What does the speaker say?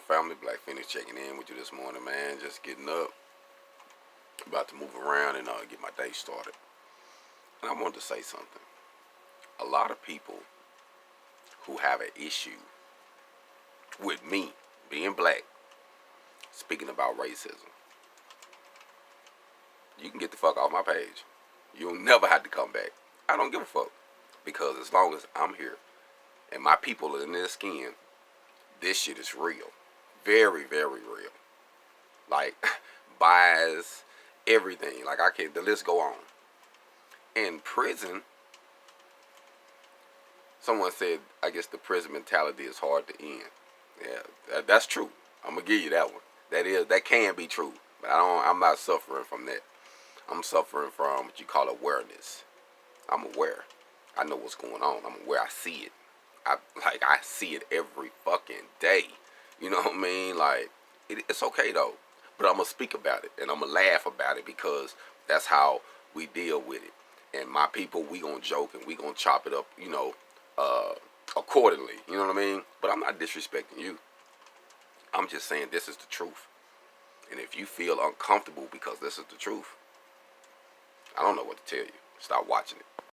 family? Black Phoenix checking in with you this morning, man. Just getting up, about to move around and get my day started. And I wanted to say something. A lot of people who have an issue with me being black, speaking about racism, you can get the fuck off my page. You'll never have to come back. I don't give a fuck. Because as long as I'm here and my people are in their skin, this shit is real. Very, very real. Like, bias, everything. Like, the list go on. In prison, someone said, I guess the prison mentality is hard to end. Yeah, that's true. I'm gonna give you that one. That can be true. But I'm not suffering from that. I'm suffering from what you call awareness. I'm aware. I know what's going on. I'm aware. I see it. I see it every fucking day. You know what I mean? Like, it's okay though. But I'm gonna speak about it and I'm gonna laugh about it because that's how we deal with it. And my people, we gonna joke and we gonna chop it up, accordingly. You know what I mean? But I'm not disrespecting you. I'm just saying this is the truth. And if you feel uncomfortable because this is the truth, I don't know what to tell you. Stop watching it.